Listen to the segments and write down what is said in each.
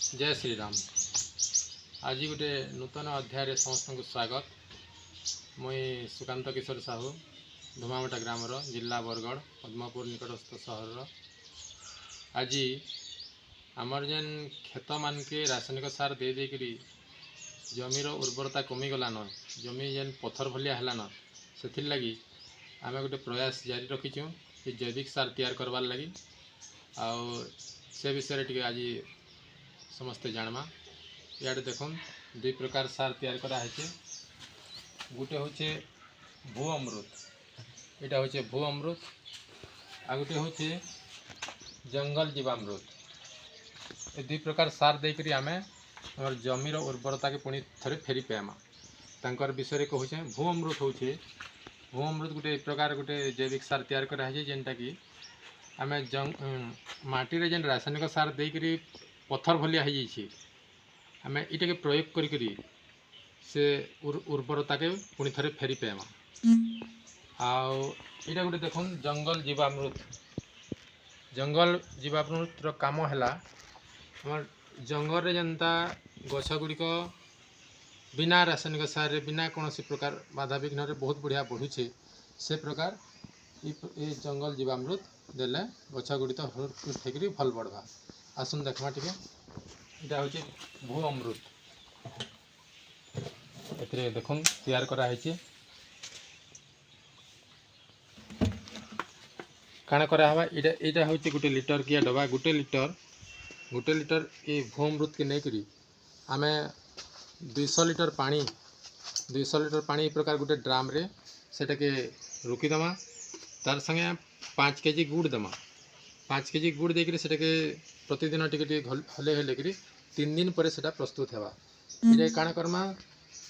जय श्री राम। आज गोटे नूतन अध्याय समस्त को स्वागत। मुई सुकांत किशोर साहू धुमामटा ग्रामर जिला बरगढ़ पद्मपुर निकटस्थ सहर। आज आमर जेन खेत मान के रासायनिक सार दे देकरी जमीर उर्वरता कमीगलान, जमी जेन पत्थर भलिया हेलान, से लगी आम गोटे प्रयास जारी रखीचु कि जैविक सार तैयार करवार लगी। आउ से विषय टी आज समस्ते जानमा। इे देख दुई प्रकार सार तैयार कराई। गोटे हूँ भू अमृत, यहाँ हूँ भू अमृत, आ गोटे हूँ जंगल जीवामृत। ये दुई प्रकार सार देकर आम आम जमीर उर्वरता के पुणी थे फेरी पाइमा। तांकर विषय कहूँ भू अमृत हूँ भू अमृत गोटे प्रकार गोटे जैविक सार तैयार कराई, जेनटा कि आम माटी जेन रासायनिक सार देकर पत्थर भलिया हो जाइए, आम इटा के प्रयोग करी से उर्वरता के पुणी थे फेरी पाइमा। आईटा गोटे देख जंगल जीवामृत। जंगल जीवामृत काम है आम जंगल रे जनता गछ गुड़िक बिना रासायनिक सार बिना कौन प्रकार बाधा विघ्न बहुत बढ़िया बढ़ुचे, से प्रकार ये जंगल जीवामृत देले गछ गुड़िक उठेक भल बढ़वा। आसन देखा टे यहाँ हूँ भू अमृत। ए देख तैयार कराई काण करावा। यहाँ हूँ गोटे लिटर किया डबा, गोटे लिटर ये भू अमृत के नहीं आम 200 लिटर पानी ये प्रकार गोटे ड्राम रे सेटा के रुकीदमा। तार संगे 5 केजी गुड़ दमा। 5 केजी गुड़ देकर सेटाके प्रतिदिन टिके हले हले करी 3 दिन पर सेटा प्रस्तुत हेबा। ये काण करमा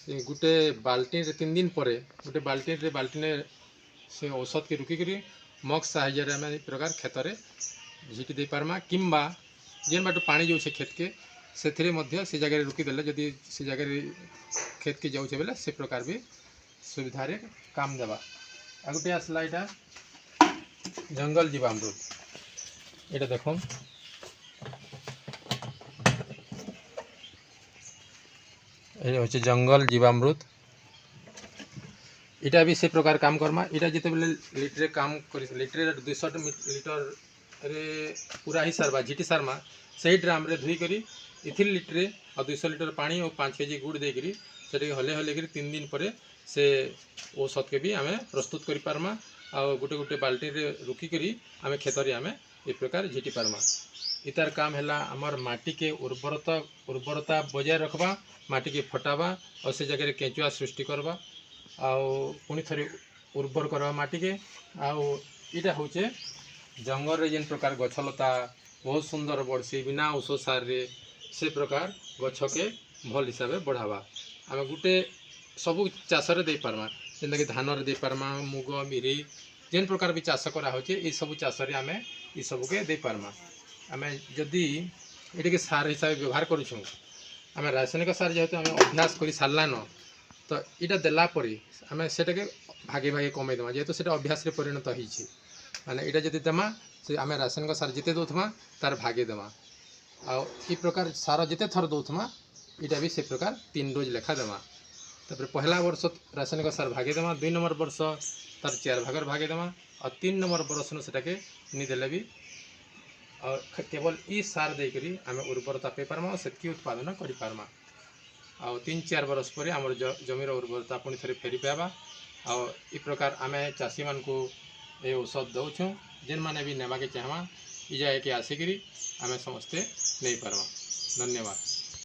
गोटे बाल्टी 3 दिन पर गोटे बाल्टी से औषध के रुकी मग साहाଯ୍य आम प्रकार खेत में झिटी दे पारमा, किंबा जेन बाट पानी जाऊे खेत के से जगह रुकीदे जदि से जगह खेत के जाऊे बेले से प्रकार भी सुविधा रे काम देवा। आ गोटे आसला यहाँ जंगल जीवामृत। ये देख ये हूँ जंगल जीवामृत। इटा भी से प्रकार काम करमा। इटा जिते बेले लिटर काम कर लिटर 200 लिटर रे पूरा ही सारवा झिटी सारमा से ड्राम रे धुई करी इथिर लिटर और 200 लिटर पानी और 5 केजी गुड़ देकरी से हले हले करी 3 दिन पर से औषध के भी आम प्रस्तुत कर पारमा। आ गोटे गोटे बाल्टी रे रुकी करी आम खेत रे आम ए प्रकार झिटी पारमा। इतार काम है आमर माटी के उर्वरता बजाय रखबा, माटी के फटावा और से जगह केंचुआ सृष्टि करवा, पुणी थे उर्वर करवा माटी के। आईटा हूँ जंगल रे जेन प्रकार गछलता बहुत सुंदर बढ़सी बिना औषध सार रे से प्रकार गछ के भल हिसाब से बढ़ावा। आम गोटे सबू चाष दे पारमा, जेनता कि धान रे दे पारमा, मुग मिरी जेन प्रकार भी चाष करा होचे ये सब चाष रे आम ये सब के दे पारमा। आम जदि ये सार हिसाब से व्यवहार करूँ, आम रासायनिक सार जेहेतु आम अभ्यास कर सारान, तो यहाँ देलापर आम से भागे भागे कमे देमा, जेहेतु से अभ्यास रे परिणत होती माने यहाँ जब देमा से आम रासायनिक सार जिते दौथमा तार भागे देमा। आ प्रकार सार जिते थर दौथमा यहाँ भी से प्रकार 3 डोज लेखा देमा। तापर पहला वर्ष रासायनिक सार भागे देमा, 2 नंबर वर्ष तार 4 भागर भागे देमा, और 3 नंबर वर्ष न सेटाके नि देले भी और केवल ई सार देकरी आम उर्वरता पे पारमा और सेतकी उत्पादन करि पारमा। आ 3-4 बरस पर आम जमीर उर्वरता पुणी थे फेरी पाइबा। और इ प्रकार आम चाषी मान को ये औषध दौछुँ, जेन माने भी नेबा के चाहमा इजा के आसिकी आम समस्ते नहीं पारमा। धन्यवाद।